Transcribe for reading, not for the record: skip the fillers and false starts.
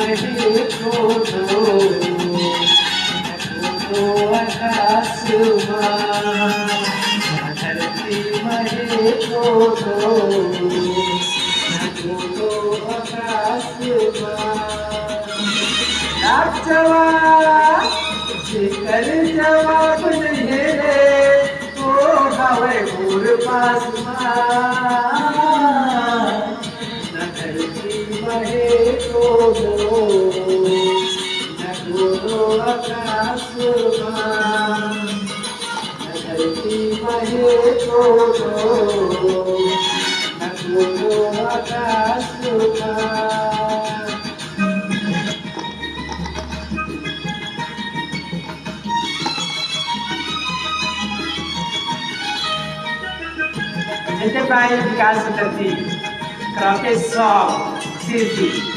महे खोदो आकाशमा धरती महे खोदो आकाशमा जवाब कर जवाब नहीं रे ओ हवे मोर पास न धरती महे खोदो न खोदो आकाश न धरती महे खोदो न खोदो आकाश Gente vai ficar assim, croque só, sim.